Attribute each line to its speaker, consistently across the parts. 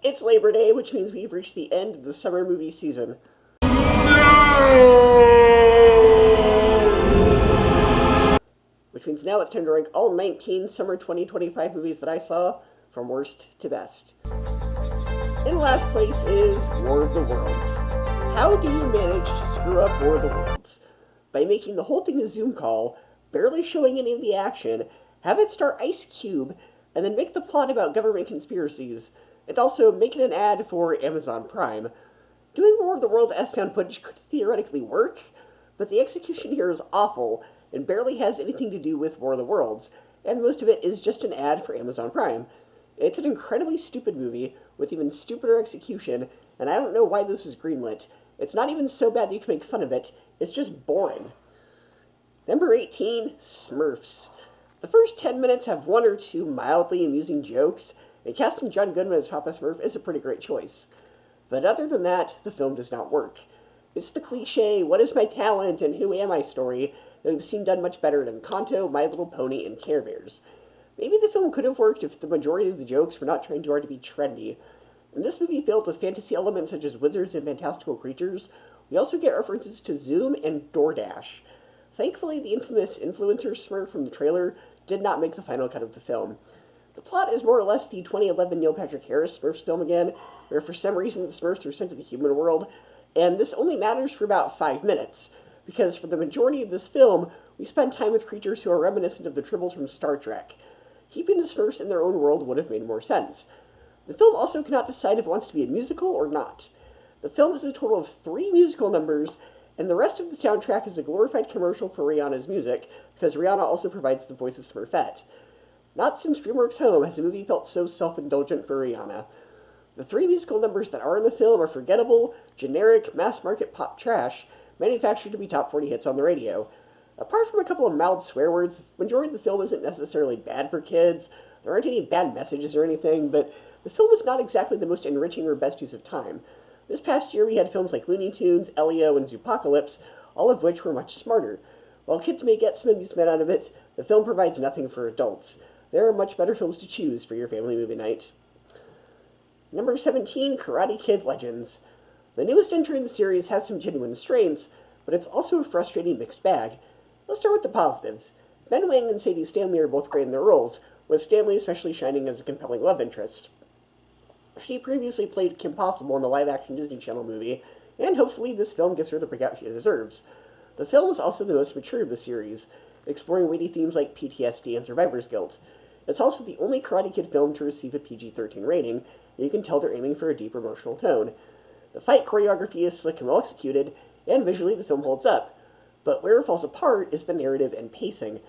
Speaker 1: It's Labor Day, which means we've reached the end of the summer movie season. Which means now it's time to rank all 19 summer 2025 movies that I saw, from worst to best. In last place is War of the Worlds. How do you manage to screw up War of the Worlds? By making the whole thing a Zoom call, barely showing any of the action, have it star Ice Cube, and then make the plot about government conspiracies, and also make it an ad for Amazon Prime. Doing War of the Worlds S-found footage could theoretically work, but the execution here is awful, and barely has anything to do with War of the Worlds, and most of it is just an ad for Amazon Prime. It's an incredibly stupid movie, with even stupider execution, and I don't know why this was greenlit. It's not even so bad that you can make fun of it, it's just boring. Number 18, Smurfs. The first 10 minutes have one or two mildly amusing jokes, and casting John Goodman as Papa Smurf is a pretty great choice. But other than that, the film does not work. It's the cliche, what is my talent and who am I story that we've seen done much better than Encanto, My Little Pony, and Care Bears. Maybe the film could have worked if the majority of the jokes were not trying too hard to be trendy. In this movie filled with fantasy elements such as wizards and fantastical creatures, we also get references to Zoom and DoorDash. Thankfully, the infamous influencer Smurf from the trailer did not make the final cut of the film. The plot is more or less the 2011 Neil Patrick Harris Smurfs film again, where for some reason the Smurfs are sent to the human world, and this only matters for about 5 minutes, because for the majority of this film, we spend time with creatures who are reminiscent of the Tribbles from Star Trek. Keeping the Smurfs in their own world would have made more sense. The film also cannot decide if it wants to be a musical or not. The film has a total of 3 musical numbers, and the rest of the soundtrack is a glorified commercial for Rihanna's music, because Rihanna also provides the voice of Smurfette. Not since DreamWorks Home has a movie felt so self-indulgent for Rihanna. The 3 musical numbers that are in the film are forgettable, generic, mass-market pop trash, manufactured to be top 40 hits on the radio. Apart from a couple of mild swear words, the majority of the film isn't necessarily bad for kids, there aren't any bad messages or anything, but the film is not exactly the most enriching or best use of time. This past year we had films like Looney Tunes, Elio, and Zoopocalypse, all of which were much smarter. While kids may get some amusement out of it, the film provides nothing for adults. There are much better films to choose for your family movie night. Number 17, Karate Kid Legends. The newest entry in the series has some genuine strengths, but it's also a frustrating mixed bag. Let's start with the positives. Ben Wang and Sadie Stanley are both great in their roles, with Stanley especially shining as a compelling love interest. She previously played Kim Possible in the live-action Disney Channel movie, and hopefully this film gives her the breakout she deserves. The film is also the most mature of the series, exploring weighty themes like PTSD and survivor's guilt. It's also the only Karate Kid film to receive a PG-13 rating, and you can tell they're aiming for a deep emotional tone. The fight choreography is slick and well executed, and visually the film holds up. But where it falls apart is the narrative and pacing.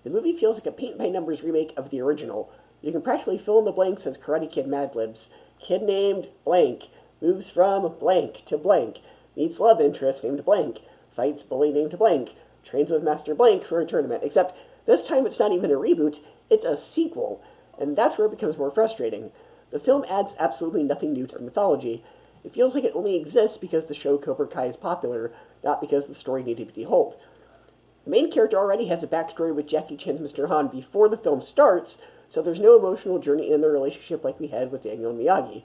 Speaker 1: The movie feels like a paint-by-numbers remake of the original. You can practically fill in the blanks as Karate Kid Mad Libs. Kid named blank, moves from blank to blank, meets love interest named blank, fights bully named blank, trains with Master Blank for a tournament, except this time it's not even a reboot, it's a sequel, and that's where it becomes more frustrating. The film adds absolutely nothing new to the mythology. It feels like it only exists because the show Cobra Kai is popular, not because the story needed to be told. The main character already has a backstory with Jackie Chan's Mr. Han before the film starts, so there's no emotional journey in their relationship like we had with Daniel and Miyagi.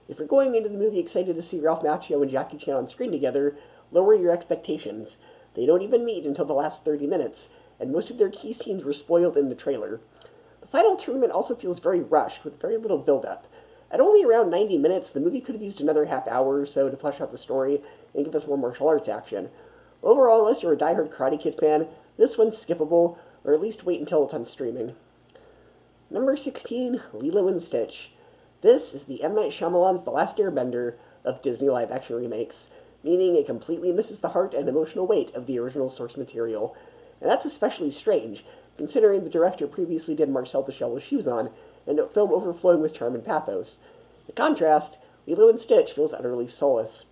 Speaker 1: If you're going into the movie excited to see Ralph Macchio and Jackie Chan on screen together, lower your expectations. They don't even meet until the last 30 minutes, and most of their key scenes were spoiled in the trailer. The final tournament also feels very rushed, with very little build-up. At only around 90 minutes, the movie could have used another half hour or so to flesh out the story and give us more martial arts action. Overall, unless you're a diehard Karate Kid fan, this one's skippable, or at least wait until it's on streaming. Number 16, Lilo and Stitch. This is the M. Night Shyamalan's The Last Airbender of Disney live-action remakes, meaning it completely misses the heart and emotional weight of the original source material. And that's especially strange, considering the director previously did Marcel the Shell with Shoes On, and a film overflowing with charm and pathos. In contrast, Lilo and Stitch feels utterly soulless.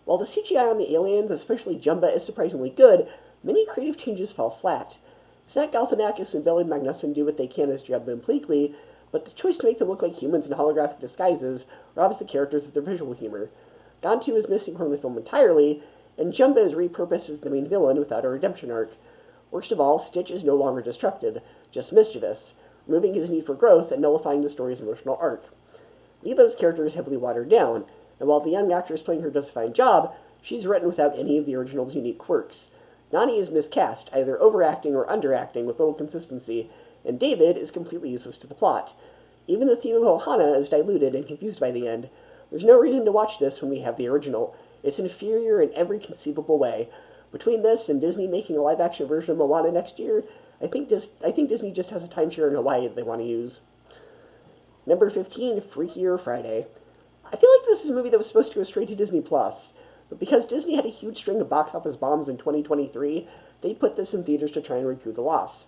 Speaker 1: While the CGI on the aliens, especially Jumba, is surprisingly good, many creative changes fall flat. Zach Galifianakis and Billy Magnussen do what they can as Jumba and Pleakley, but the choice to make them look like humans in holographic disguises robs the characters of their visual humor. Gantu is missing from the film entirely, and Jumba is repurposed as the main villain without a redemption arc. Worst of all, Stitch is no longer destructive, just mischievous, removing his need for growth and nullifying the story's emotional arc. Lilo Lino's character is heavily watered down, and while the young actress playing her does a fine job, she's written without any of the original's unique quirks. Nani is miscast, either overacting or underacting with little consistency, and David is completely useless to the plot. Even the theme of Ohana is diluted and confused by the end. There's no reason to watch this when we have the original. It's inferior in every conceivable way. Between this and Disney making a live-action version of Moana next year, I think Disney just has a timeshare in Hawaii that they want to use. Number 15, Freakier Friday. I feel like this is a movie that was supposed to go straight to Disney+, but because Disney had a huge string of box office bombs in 2023, they put this in theaters to try and recoup the loss.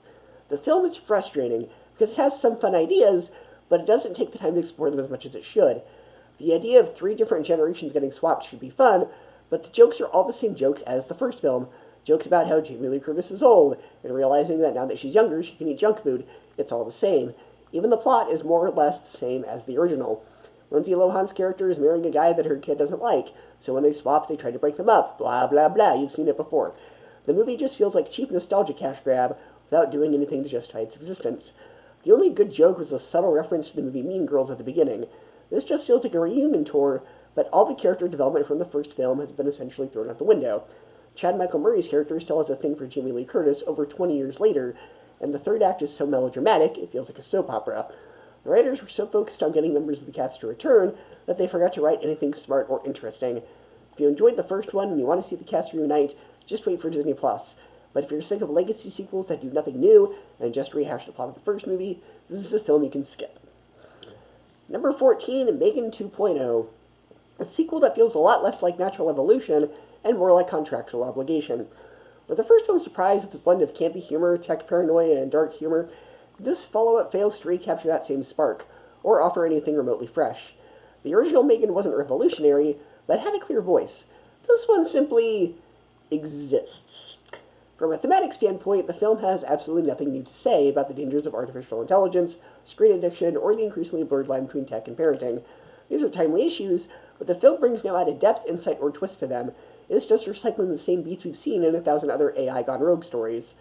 Speaker 1: The film is frustrating because it has some fun ideas, but it doesn't take the time to explore them as much as it should. The idea of 3 different generations getting swapped should be fun, but the jokes are all the same jokes as the first film. Jokes about how Jamie Lee Curtis is old, and realizing that now that she's younger, she can eat junk food. It's all the same. Even the plot is more or less the same as the original. Lindsay Lohan's character is marrying a guy that her kid doesn't like, so when they swap, they try to break them up. Blah, blah, blah. You've seen it before. The movie just feels like cheap nostalgia cash grab without doing anything to justify its existence. The only good joke was a subtle reference to the movie Mean Girls at the beginning. This just feels like a reunion tour, but all the character development from the first film has been essentially thrown out the window. Chad Michael Murray's character still has a thing for Jamie Lee Curtis over 20 years later, and the third act is so melodramatic, it feels like a soap opera. The writers were so focused on getting members of the cast to return that they forgot to write anything smart or interesting. If you enjoyed the first one and you want to see the cast reunite, just wait for Disney+. But if you're sick of legacy sequels that do nothing new and just rehash the plot of the first movie, this is a film you can skip. Number 14, Megan 2.0. A sequel that feels a lot less like natural evolution and more like contractual obligation. Where the first film surprised with its blend of campy humor, tech paranoia, and dark humor, this follow-up fails to recapture that same spark, or offer anything remotely fresh. The original Megan wasn't revolutionary, but had a clear voice. This one simply exists. From a thematic standpoint, the film has absolutely nothing new to say about the dangers of artificial intelligence, screen addiction, or the increasingly blurred line between tech and parenting. These are timely issues, but the film brings no added depth, insight, or twist to them. It's just recycling the same beats we've seen in 1,000 other AI gone rogue stories.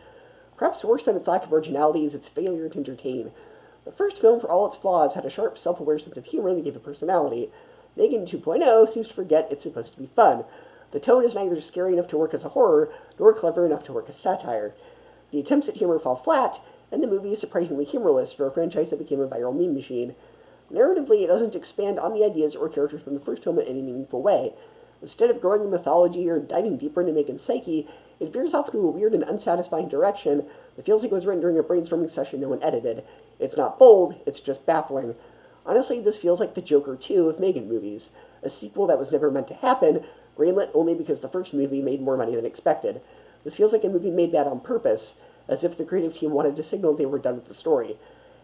Speaker 1: Perhaps worse than its lack of originality is its failure to entertain. The first film, for all its flaws, had a sharp, self-aware sense of humor that gave it personality. Megan 2.0 seems to forget it's supposed to be fun. The tone is neither scary enough to work as a horror, nor clever enough to work as satire. The attempts at humor fall flat, and the movie is surprisingly humorless for a franchise that became a viral meme machine. Narratively, it doesn't expand on the ideas or characters from the first film in any meaningful way. Instead of growing the mythology or diving deeper into Megan's psyche, it veers off into a weird and unsatisfying direction that feels like it was written during a brainstorming session no one edited. It's not bold, it's just baffling. Honestly, this feels like the Joker 2 of Megan movies, a sequel that was never meant to happen, greenlit only because the first movie made more money than expected. This feels like a movie made bad on purpose, as if the creative team wanted to signal they were done with the story.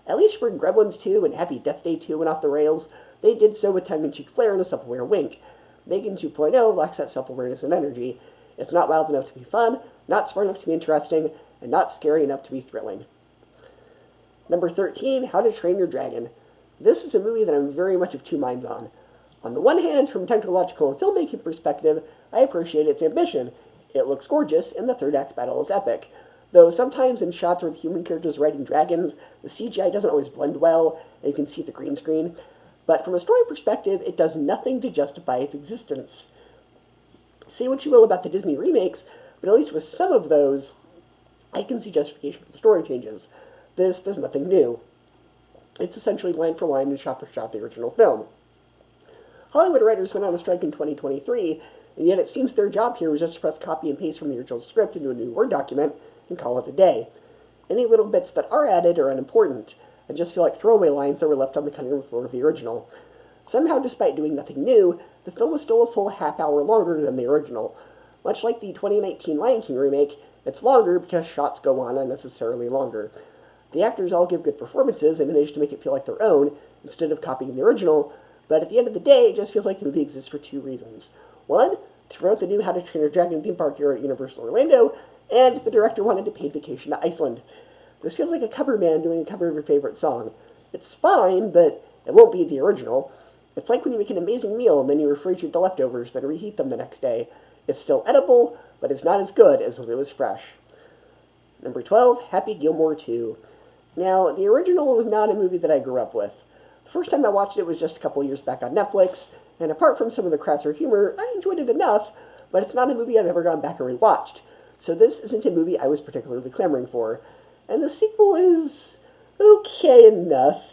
Speaker 1: At least when Gremlins 2 and Happy Death Day 2 went off the rails, they did so with tongue-in-cheek flair and a self-aware wink. Megan 2.0 lacks that self-awareness and energy. It's not wild enough to be fun, not smart enough to be interesting, and not scary enough to be thrilling. Number 13, How to Train Your Dragon. This is a movie that I'm very much of two minds on. On the one hand, from a technological and filmmaking perspective, I appreciate its ambition. It looks gorgeous, and the third act battle is epic. Though sometimes in shots where the human characters riding dragons, the CGI doesn't always blend well, and you can see the green screen. But from a story perspective, it does nothing to justify its existence. Say what you will about the Disney remakes, but at least with some of those, I can see justification for the story changes. This does nothing new. It's essentially line for line and shot for shot the original film. Hollywood writers went on a strike in 2023, and yet it seems their job here was just to press copy and paste from the original script into a new Word document and call it a day. Any little bits that are added are unimportant, and just feel like throwaway lines that were left on the cutting room floor of the original. Somehow, despite doing nothing new, the film was still a full half hour longer than the original. Much like the 2019 Lion King remake, it's longer because shots go on unnecessarily longer. The actors all give good performances and manage to make it feel like their own, instead of copying the original, but at the end of the day, it just feels like the movie exists for two reasons. One, to promote the new How to Train Your Dragon theme park here at Universal Orlando, and the director wanted a paid vacation to Iceland. This feels like a cover band doing a cover of your favorite song. It's fine, but it won't be the original. It's like when you make an amazing meal and then you refrigerate the leftovers, then reheat them the next day. It's still edible, but it's not as good as when it was fresh. Number 12, Happy Gilmore 2. Now, the original was not a movie that I grew up with. The first time I watched it was just a couple years back on Netflix, and apart from some of the crasser humor, I enjoyed it enough, but it's not a movie I've ever gone back and rewatched. So this isn't a movie I was particularly clamoring for. And the sequel is okay enough.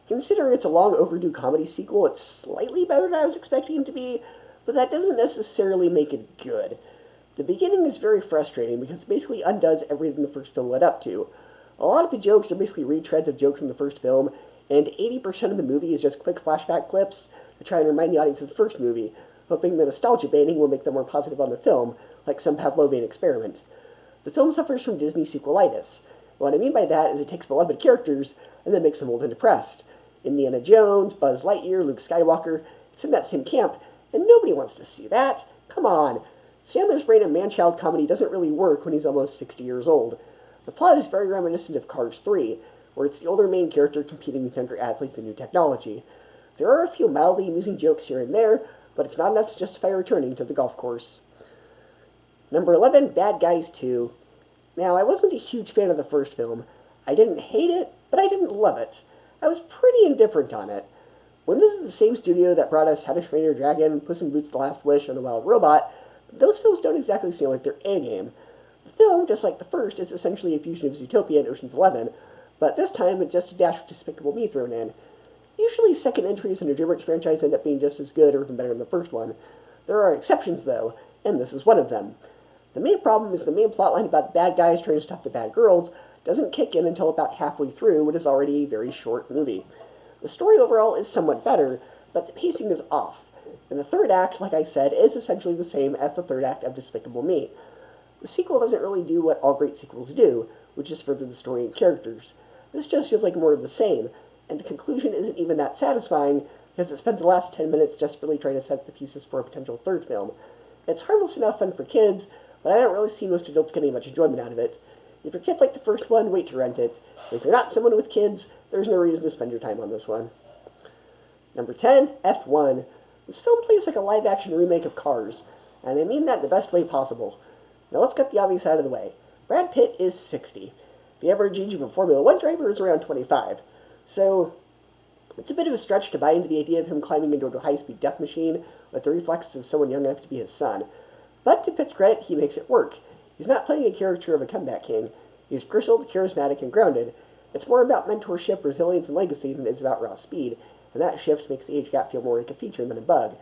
Speaker 1: Considering it's a long overdue comedy sequel, it's slightly better than I was expecting it to be, but that doesn't necessarily make it good. The beginning is very frustrating because it basically undoes everything the first film led up to. A lot of the jokes are basically retreads of jokes from the first film, and 80% of the movie is just quick flashback clips to try and remind the audience of the first movie, hoping the nostalgia baiting will make them more positive on the film, like some Pavlovian experiment. The film suffers from Disney sequelitis. What I mean by that is it takes beloved characters and then makes them old and depressed. Indiana Jones, Buzz Lightyear, Luke Skywalker, it's in that same camp, and nobody wants to see that. Come on. Sandler's brain of man-child comedy doesn't really work when he's almost 60 years old. The plot is very reminiscent of Cars 3, where it's the older main character competing with younger athletes in new technology. There are a few mildly amusing jokes here and there, but it's not enough to justify returning to the golf course. Number 11, Bad Guys 2. Now, I wasn't a huge fan of the first film. I didn't hate it, but I didn't love it. I was pretty indifferent on it. When this is the same studio that brought us How to Train Your Dragon, Puss in Boots: The Last Wish, and The Wild Robot, those films don't exactly seem like their A-game. The film, just like the first, is essentially a fusion of Zootopia and Ocean's 11, but this time with just a dash of Despicable Me thrown in. Usually second entries in a DreamWorks franchise end up being just as good or even better than the first one. There are exceptions, though, and this is one of them. The main problem is the main plotline about the bad guys trying to stop the bad girls doesn't kick in until about halfway through what is already a very short movie. The story overall is somewhat better, but the pacing is off. And the third act, like I said, is essentially the same as the third act of Despicable Me. The sequel doesn't really do what all great sequels do, which is further the story and characters. This just feels like more of the same, and the conclusion isn't even that satisfying because it spends the last 10 minutes desperately trying to set up the pieces for a potential third film. It's harmless enough fun for kids, but I don't really see most adults getting much enjoyment out of it. If your kids like the first one, wait to rent it. If you're not someone with kids, there's no reason to spend your time on this one. Number 10, F1. This film plays like a live-action remake of Cars, and I mean that in the best way possible. Now let's get the obvious out of the way. Brad Pitt is 60. The average age of a Formula One driver is around 25. So, it's a bit of a stretch to buy into the idea of him climbing into a high-speed death machine with the reflexes of someone young enough to be his son. But to Pitt's credit, he makes it work. He's not playing a character of a comeback king. He's grizzled, charismatic, and grounded. It's more about mentorship, resilience, and legacy than it is about raw speed, and that shift makes the age gap feel more like a feature than a bug.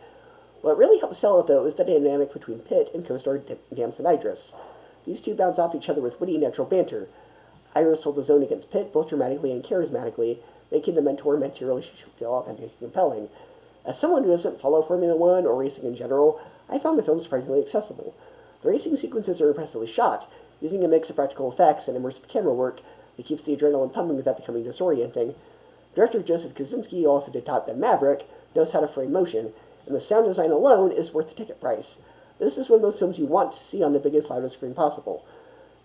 Speaker 1: What really helps sell it, though, is the dynamic between Pitt and co-star Damson Idris. These two bounce off each other with witty, natural banter. Idris holds his own against Pitt, both dramatically and charismatically, making the mentor-mentee relationship feel authentic and compelling. As someone who doesn't follow Formula One or racing in general, I found the film surprisingly accessible. The racing sequences are impressively shot, using a mix of practical effects and immersive camera work that keeps the adrenaline pumping without becoming disorienting. Director Joseph Kosinski, who also did Top Gun Maverick, knows how to frame motion, and the sound design alone is worth the ticket price. This is one of those films you want to see on the biggest, loudest screen possible.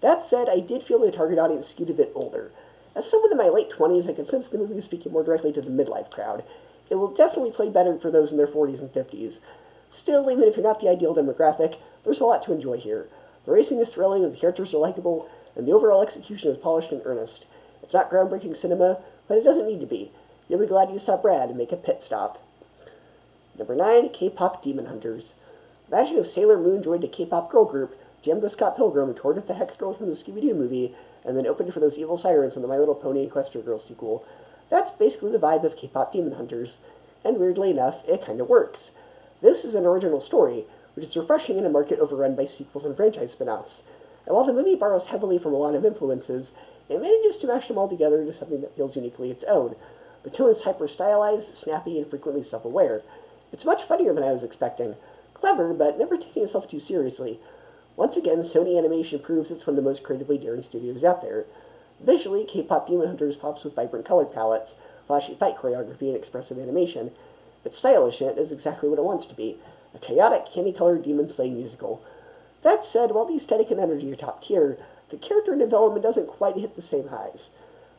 Speaker 1: That said, I did feel the target audience skewed a bit older. As someone in my late 20s, I can sense the movie is speaking more directly to the midlife crowd. It will definitely play better for those in their 40s and 50s. Still, even if you're not the ideal demographic, there's a lot to enjoy here. The racing is thrilling, the characters are likable, and the overall execution is polished and earnest. It's not groundbreaking cinema, but it doesn't need to be. You'll be glad you saw Brad and make a pit stop. Number 9, K-pop Demon Hunters. Imagine if Sailor Moon joined a K-pop girl group, jammed with Scott Pilgrim, toured with the Hex Girls from the Scooby-Doo movie, and then opened for those evil sirens from the My Little Pony Equestria Girls sequel. That's basically the vibe of K-pop Demon Hunters, and weirdly enough, it kinda works. This is an original story, which is refreshing in a market overrun by sequels and franchise spin-offs. And while the movie borrows heavily from a lot of influences, it manages to mash them all together into something that feels uniquely its own. The tone is hyper-stylized, snappy, and frequently self-aware. It's much funnier than I was expecting. Clever, but never taking itself too seriously. Once again, Sony Animation proves it's one of the most creatively daring studios out there. Visually, K-pop Demon Hunters pops with vibrant color palettes, flashy fight choreography, and expressive animation. It's stylish, and it is exactly what it wants to be. A chaotic, candy-colored demon-slaying musical. That said, while the aesthetic and energy are top tier, the character development doesn't quite hit the same highs.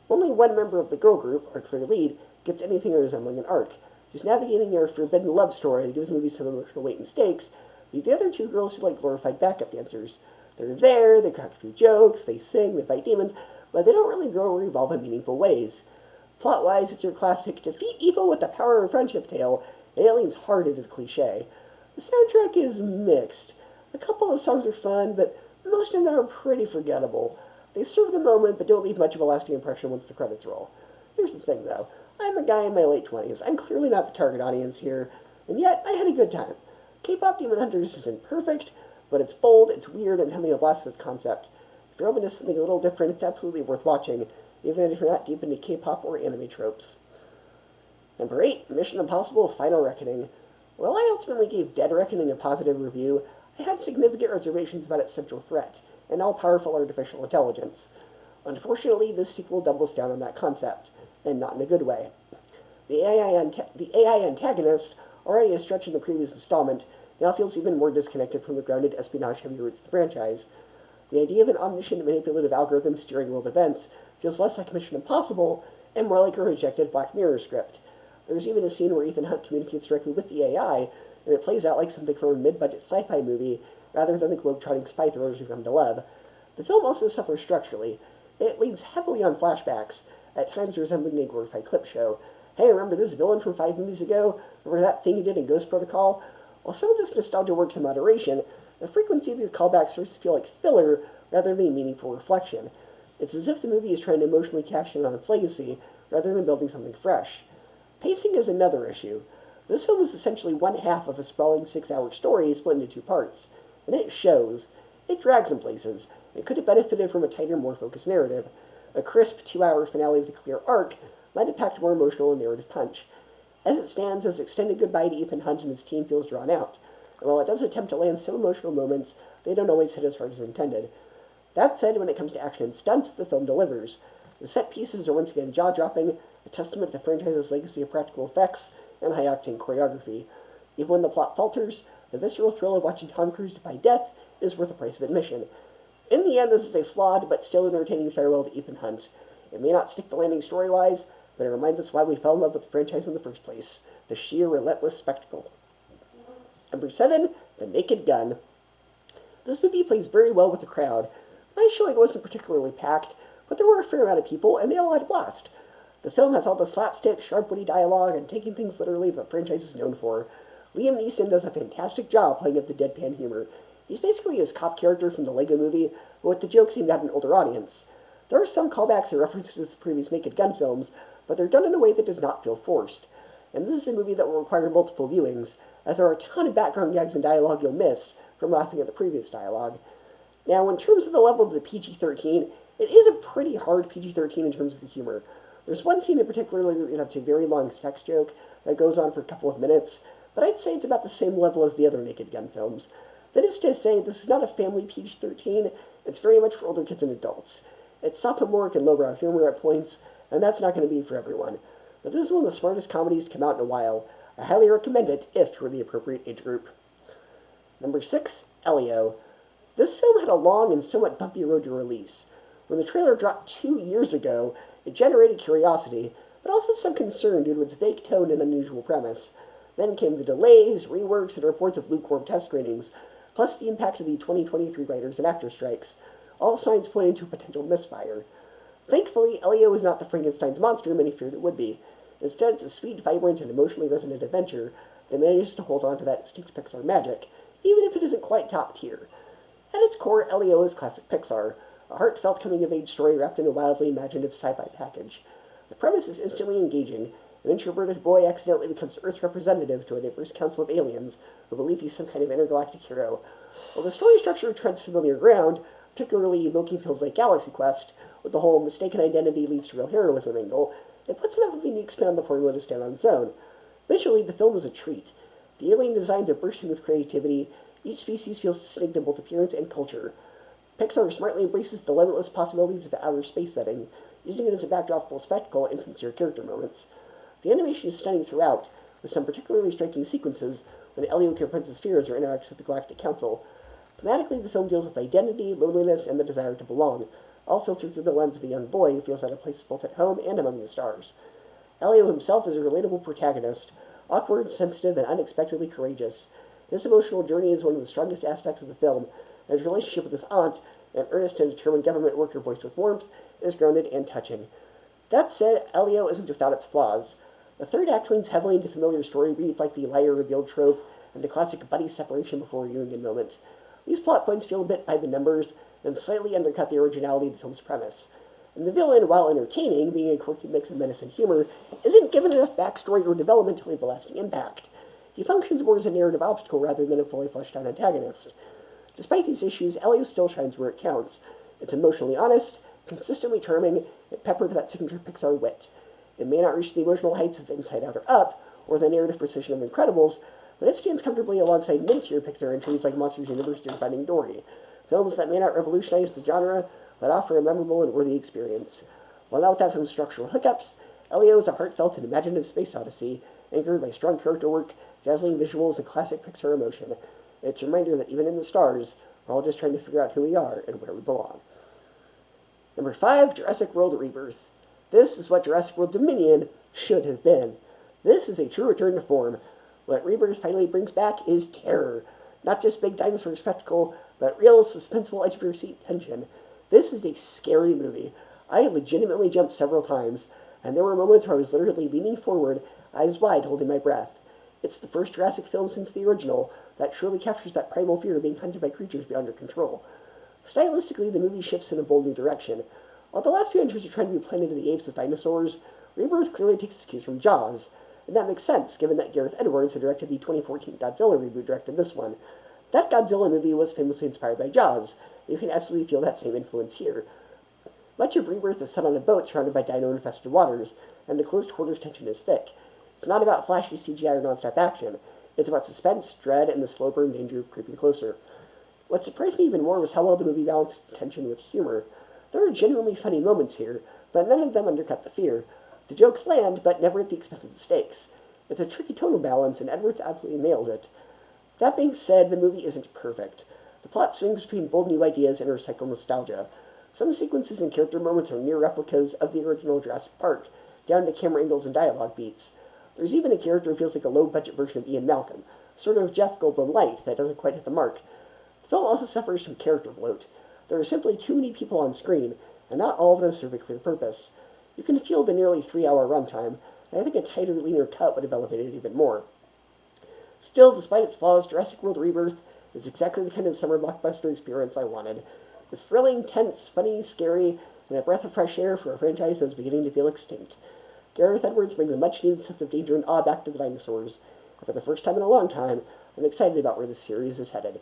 Speaker 1: Only one member of the girl group, our clear lead, gets anything resembling an arc. She's navigating their forbidden love story that gives the movie some emotional weight and stakes, but the other two girls feel like glorified backup dancers. They're there, they crack a few jokes, they sing, they fight demons, but they don't really grow or evolve in meaningful ways. Plot-wise, it's your classic defeat evil with the power of friendship tale, and it leans hard into the cliche. The soundtrack is mixed. A couple of songs are fun, but most of them are pretty forgettable. They serve the moment, but don't leave much of a lasting impression once the credits roll. Here's the thing, though. I'm a guy in my late 20s. I'm clearly not the target audience here, and yet I had a good time. K-pop Demon Hunters isn't perfect, but it's bold, it's weird, and having a blast with its concept. If you're open to something a little different, it's absolutely worth watching, even if you're not deep into K-pop or anime tropes. Number 8, Mission Impossible Final Reckoning. While I ultimately gave Dead Reckoning a positive review, I had significant reservations about its central threat, an all-powerful artificial intelligence. Unfortunately, this sequel doubles down on that concept, and not in a good way. The AI antagonist, already a stretch in the previous installment, now feels even more disconnected from the grounded espionage-heavy roots of the franchise. The idea of an omniscient manipulative algorithm steering world events feels less like Mission Impossible and more like a rejected Black Mirror script. There's even a scene where Ethan Hunt communicates directly with the AI, and it plays out like something from a mid-budget sci-fi movie, rather than the globe-trotting spy thrillers we've come to love. The film also suffers structurally. It leans heavily on flashbacks, at times resembling a glorified clip show. Hey, remember this villain from 5 movies ago? Remember that thing he did in Ghost Protocol? While some of this nostalgia works in moderation, the frequency of these callbacks starts to feel like filler rather than meaningful reflection. It's as if the movie is trying to emotionally cash in on its legacy, rather than building something fresh. Pacing is another issue. This film is essentially one half of a sprawling 6-hour story split into 2 parts, and it shows. It drags in places. It could have benefited from a tighter, more focused narrative. A crisp 2-hour finale with a clear arc might have packed more emotional and narrative punch. As it stands, this extended goodbye to Ethan Hunt and his team feels drawn out, and while it does attempt to land some emotional moments, they don't always hit as hard as intended. That said, when it comes to action and stunts, the film delivers. The set pieces are once again jaw-dropping, a testament to the franchise's legacy of practical effects and high-octane choreography. Even when the plot falters, the visceral thrill of watching Tom Cruise defy death is worth the price of admission. In the end, this is a flawed but still entertaining farewell to Ethan Hunt. It may not stick the landing story-wise, but it reminds us why we fell in love with the franchise in the first place, the sheer relentless spectacle. Number 7, The Naked Gun. This movie plays very well with the crowd. My showing wasn't particularly packed, but there were a fair amount of people, and they all had a blast. The film has all the slapstick, sharp, witty dialogue, and taking things literally that the franchise is known for. Liam Neeson does a fantastic job playing up the deadpan humor. He's basically his cop character from the Lego movie, but with the jokes aimed at an older audience. There are some callbacks and references to the previous Naked Gun films, but they're done in a way that does not feel forced. And this is a movie that will require multiple viewings, as there are a ton of background gags and dialogue you'll miss from laughing at the previous dialogue. Now, in terms of the level of the PG-13, it is a pretty hard PG-13 in terms of the humor. There's one scene in particular that's a very long sex joke that goes on for a couple of minutes, but I'd say it's about the same level as the other Naked Gun films. That is to say, this is not a family PG-13, it's very much for older kids and adults. It's sophomoric and lowbrow humor at points, and that's not going to be for everyone. But this is one of the smartest comedies to come out in a while. I highly recommend it if you're the appropriate age group. Number 6, Elio. This film had a long and somewhat bumpy road to release. When the trailer dropped 2 years ago, it generated curiosity, but also some concern due to its vague tone and unusual premise. Then came the delays, reworks, and reports of lukewarm test screenings, plus the impact of the 2023 writers and actor strikes. All signs pointing to a potential misfire. Thankfully, Elio is not the Frankenstein's monster many feared it would be. Instead, it's a sweet, vibrant, and emotionally resonant adventure that manages to hold on to that distinct Pixar magic, even if it isn't quite top tier. At its core, Elio is classic Pixar, a heartfelt coming-of-age story wrapped in a wildly imaginative sci-fi package. The premise is instantly engaging. An introverted boy accidentally becomes Earth's representative to a diverse council of aliens who believe he's some kind of intergalactic hero. While the story structure treads familiar ground, particularly evoking films like Galaxy Quest, with the whole mistaken identity leads to real heroism angle, it puts enough of a unique spin on the formula to stand on its own. Visually, the film is a treat. The alien designs are bursting with creativity. Each species feels distinct in both appearance and culture. Pixar smartly embraces the limitless possibilities of outer space setting, using it as a backdrop for spectacle and sincere character moments. The animation is stunning throughout, with some particularly striking sequences when Elio confronts his fears or interacts with the Galactic Council. Thematically, the film deals with identity, loneliness, and the desire to belong, all filtered through the lens of a young boy who feels out of place both at home and among the stars. Elio himself is a relatable protagonist, awkward, sensitive, and unexpectedly courageous. His emotional journey is one of the strongest aspects of the film, and his relationship with his aunt, an earnest and determined government worker voiced with warmth, is grounded and touching. That said, Elio isn't without its flaws. The third act leans heavily into familiar story beats like the liar revealed trope and the classic buddy separation before reunion moment. These plot points feel a bit by the numbers and slightly undercut the originality of the film's premise. And the villain, while entertaining, being a quirky mix of menace and humor, isn't given enough backstory or development to leave a lasting impact. He functions more as a narrative obstacle rather than a fully fleshed out antagonist. Despite these issues, Elio still shines where it counts. It's emotionally honest, consistently charming, and peppered with that signature Pixar wit. It may not reach the emotional heights of Inside Out or Up, or the narrative precision of Incredibles, but it stands comfortably alongside mid-tier Pixar entries like Monsters University or Finding Dory, films that may not revolutionize the genre, but offer a memorable and worthy experience. While not without some structural hiccups, Elio is a heartfelt and imaginative space odyssey, anchored by strong character work, dazzling visuals, and classic Pixar emotion. It's a reminder that even in the stars, we're all just trying to figure out who we are and where we belong. Number 5, Jurassic World Rebirth. This is what Jurassic World Dominion should have been. This is a true return to form. What Rebirth finally brings back is terror. Not just big dinosaur spectacle, but real suspenseful edge-of-your-seat tension. This is a scary movie. I legitimately jumped several times, and there were moments where I was literally leaning forward, eyes wide, holding my breath. It's the first Jurassic film since the original that truly captures that primal fear of being hunted by creatures beyond your control. Stylistically, the movie shifts in a bold new direction. While the last few entries are trying to be Planet of the Apes with dinosaurs, Rebirth clearly takes its cues from Jaws. And that makes sense, given that Gareth Edwards, who directed the 2014 Godzilla reboot, directed this one. That Godzilla movie was famously inspired by Jaws. You can absolutely feel that same influence here. Much of Rebirth is set on a boat surrounded by dino-infested waters, and the close quarters tension is thick. It's not about flashy CGI or non-stop action. It's about suspense, dread, and the slow burn danger of creeping closer. What surprised me even more was how well the movie balanced its tension with humor. There are genuinely funny moments here, but none of them undercut the fear. The jokes land, but never at the expense of the stakes. It's a tricky tonal balance, and Edwards absolutely nails it. That being said, the movie isn't perfect. The plot swings between bold new ideas and recycled nostalgia. Some sequences and character moments are near replicas of the original Jurassic Park, down to camera angles and dialogue beats. There's even a character who feels like a low-budget version of Ian Malcolm, sort of Jeff Goldblum light that doesn't quite hit the mark. The film also suffers from character bloat. There are simply too many people on screen, and not all of them serve a clear purpose. You can feel the nearly 3-hour runtime, and I think a tighter, leaner cut would have elevated it even more. Still, despite its flaws, Jurassic World Rebirth is exactly the kind of summer blockbuster experience I wanted. It's thrilling, tense, funny, scary, and a breath of fresh air for a franchise that's beginning to feel extinct. Gareth Edwards brings a much-needed sense of danger and awe back to the dinosaurs, and for the first time in a long time, I'm excited about where this series is headed.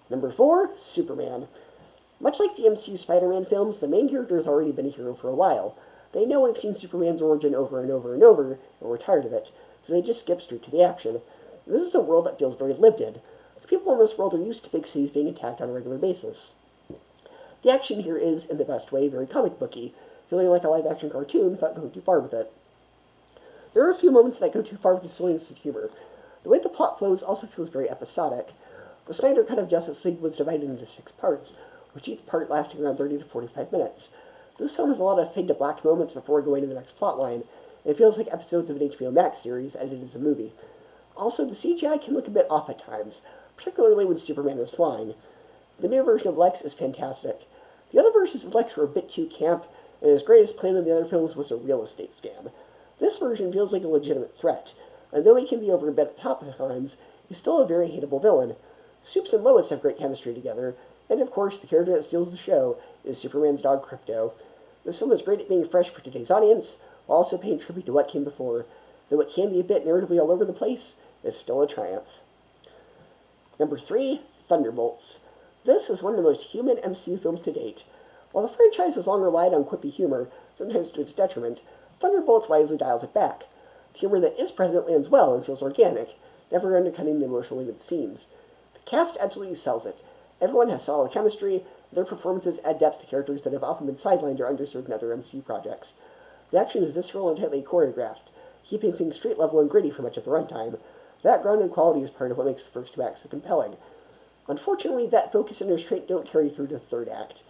Speaker 1: Number 4, Superman. Much like the MCU Spider-Man films, the main character has already been a hero for a while. They know we've seen Superman's origin over and over and over, and we're tired of it, so they just skip straight to the action. This is a world that feels very lived in. The people in this world are used to big cities being attacked on a regular basis. The action here is, in the best way, very comic booky, feeling like a live-action cartoon without going too far with it. There are a few moments that go too far with the silliness and humor. The way the plot flows also feels very episodic. The Snyder cut of Justice League was divided into 6 parts, with each part lasting around 30 to 45 minutes. This film has a lot of fade-to-black moments before going to the next plotline, and it feels like episodes of an HBO Max series edited as a movie. Also, the CGI can look a bit off at times, particularly when Superman is flying. The new version of Lex is fantastic. The other versions of Lex were a bit too camp, and as great as Planet of the other films was a real estate scam. This version feels like a legitimate threat, and though he can be over a bit at the top of times, he's still a very hateable villain. Supes and Lois have great chemistry together, and of course, the character that steals the show is Superman's dog Crypto. This film is great at being fresh for today's audience, while also paying tribute to what came before, though it can be a bit narratively all over the place, it's still a triumph. Number 3, Thunderbolts. This is one of the most human MCU films to date. While the franchise has long relied on quippy humor, sometimes to its detriment, Thunderbolts wisely dials it back. The humor that is present lands well and feels organic, never undercutting the emotional weight of the scenes. The cast absolutely sells it. Everyone has solid chemistry, and their performances add depth to characters that have often been sidelined or underserved in other MCU projects. The action is visceral and tightly choreographed, keeping things street level and gritty for much of the runtime. That grounded quality is part of what makes the first 2 acts so compelling. Unfortunately, that focus and restraint don't carry through to the 3rd act.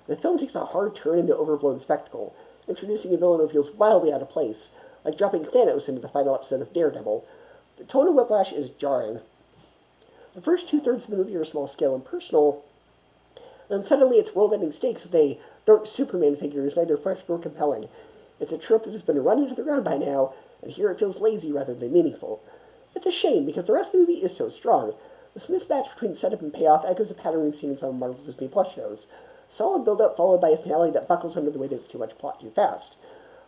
Speaker 1: The film takes a hard turn into overblown spectacle, introducing a villain who feels wildly out of place, like dropping Thanos into the final episode of Daredevil. The tone of whiplash is jarring. The first 2/3 of the movie are small-scale and personal, and suddenly its world-ending stakes with a dark Superman figure is neither fresh nor compelling. It's a trope that has been run into the ground by now, and here it feels lazy rather than meaningful. It's a shame, because the rest of the movie is so strong. This mismatch between setup and payoff echoes a pattern we've seen in some of Marvel's Disney Plus shows. Solid build-up followed by a finale that buckles under the weight of its too much plot too fast.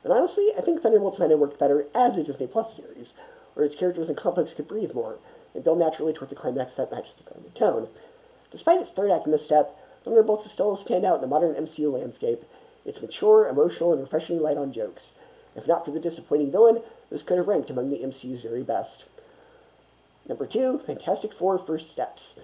Speaker 1: And honestly, I think Thunderbolts might have worked better as a Disney Plus series, where its characters and conflicts could breathe more, and build naturally towards a climax that matches the grounded tone. Despite its third act misstep, Thunderbolts is still a standout in the modern MCU landscape. It's mature, emotional, and refreshingly light on jokes. If not for the disappointing villain, this could have ranked among the MCU's very best. Number 2, Fantastic Four First Steps.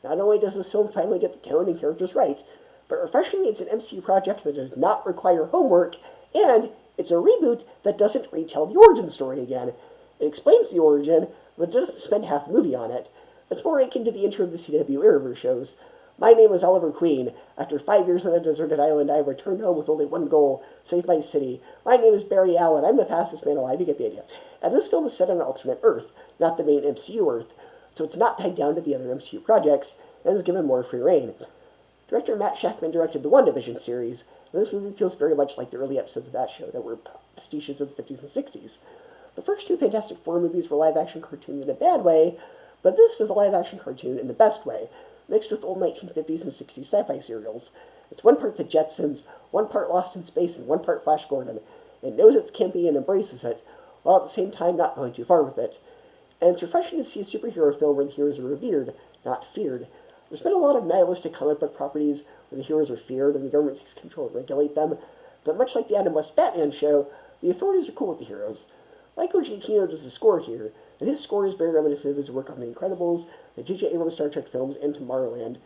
Speaker 1: Not only does this film finally get the tone and characters right, but refreshingly it's an MCU project that does not require homework, and it's a reboot that doesn't retell the origin story again. It explains the origin, but it doesn't spend half the movie on it. It's more akin to the intro of the CW Arrowverse shows. My name is Oliver Queen. After 5 years on a deserted island, I have returned home with only one goal, save my city. My name is Barry Allen. I'm the fastest man alive. You get the idea. And this film is set on an alternate Earth, not the main MCU Earth, so it's not tied down to the other MCU projects, and is given more free reign. Director Matt Shakman directed the WandaVision series, and this movie feels very much like the early episodes of that show that were pastiches of the 50s and 60s. The first two Fantastic Four movies were live-action cartoons in a bad way, but this is a live-action cartoon in the best way, mixed with old 1950s and 60s sci-fi serials. It's one part The Jetsons, one part Lost in Space, and one part Flash Gordon. It knows it's campy and embraces it, while at the same time not going too far with it. And it's refreshing to see a superhero film where the heroes are revered, not feared. There's been a lot of nihilistic comic book properties where the heroes are feared and the government seeks control and regulate them, but much like the Adam West Batman show, the authorities are cool with the heroes. Michael Giacchino does the score here, and his score is very reminiscent of his work on The Incredibles, the J.J. Abrams Star Trek films, and Tomorrowland.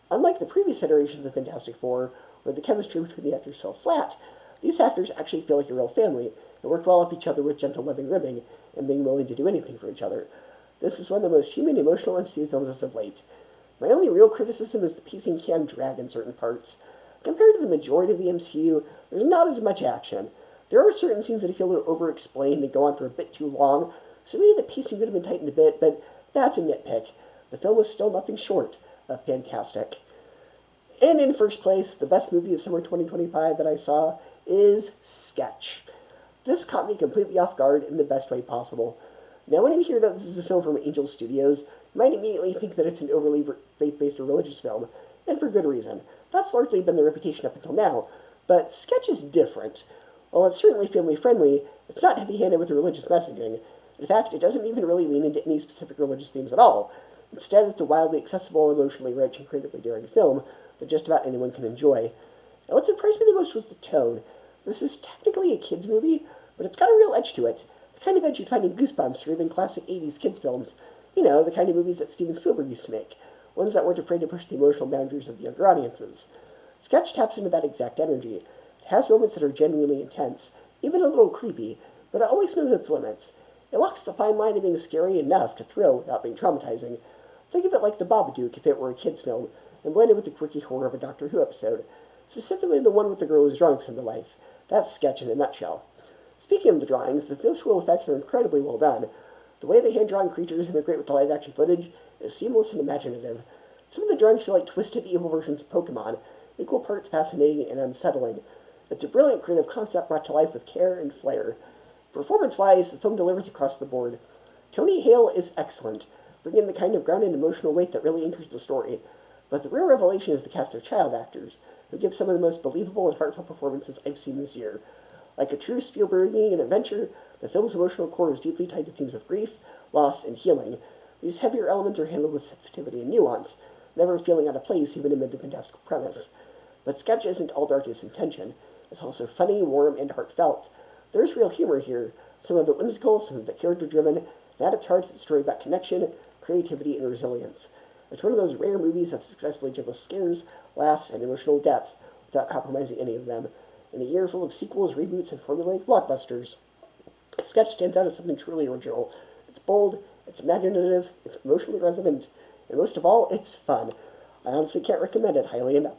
Speaker 1: Unlike the previous iterations of Fantastic Four, where the chemistry between the actors fell flat, these actors actually feel like a real family, and work well off each other with gentle loving ribbing, and being willing to do anything for each other. This is one of the most human, emotional MCU films as of late. My only real criticism is the pacing can drag in certain parts. Compared to the majority of the MCU, there's not as much action. There are certain scenes that feel a little over-explained and go on for a bit too long, so maybe the pacing could have been tightened a bit, but that's a nitpick. The film is still nothing short of fantastic. And in first place, the best movie of summer 2025 that I saw is Sketch. This caught me completely off guard in the best way possible. Now, when you hear that this is a film from Angel Studios, you might immediately think that it's an overly faith-based or religious film, and for good reason. That's largely been the reputation up until now, but Sketch is different. While it's certainly family-friendly, it's not heavy-handed with religious messaging. In fact, it doesn't even really lean into any specific religious themes at all. Instead, it's a wildly accessible, emotionally rich, and creatively daring film that just about anyone can enjoy. And what surprised me the most was the tone. This is technically a kids' movie, but it's got a real edge to it. The kind of edge you'd find in Goosebumps or even classic 80s kids' films. You know, the kind of movies that Steven Spielberg used to make. Ones that weren't afraid to push the emotional boundaries of the younger audiences. Sketch taps into that exact energy. It has moments that are genuinely intense, even a little creepy, but it always knows its limits. It walks the fine line of being scary enough to thrill without being traumatizing. Think of it like The Babadook if it were a kids' film, and blended with the quirky horror of a Doctor Who episode. Specifically the one with the girl whose drawings come to life. That's Sketch in a nutshell. Speaking of the drawings, the visual effects are incredibly well done. The way the hand-drawn creatures integrate with the live-action footage is seamless and imaginative. Some of the drawings feel like twisted, evil versions of Pokemon, equal parts fascinating and unsettling. It's a brilliant creative concept brought to life with care and flair. Performance-wise, the film delivers across the board. Tony Hale is excellent, bringing the kind of grounded emotional weight that really anchors the story. But the real revelation is the cast of child actors, who give some of the most believable and heartfelt performances I've seen this year. Like a true Spielbergian adventure, the film's emotional core is deeply tied to themes of grief, loss, and healing. These heavier elements are handled with sensitivity and nuance, never feeling out of place even amid the fantastical premise. But Sketch isn't all darkness and tension. It's also funny, warm, and heartfelt. There's real humor here, some of it whimsical, some of it character-driven, and at its heart, it's a story about connection, creativity, and resilience. It's one of those rare movies that successfully juggles scares, laughs, and emotional depth without compromising any of them. In a year full of sequels, reboots, and formulaic blockbusters, Sketch stands out as something truly original. It's bold, it's imaginative, it's emotionally resonant, and most of all, it's fun. I honestly can't recommend it highly enough.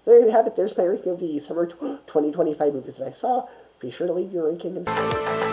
Speaker 1: There you have it. There's my ranking of the summer 2025 movies that I saw. Be sure to leave your ranking and comment.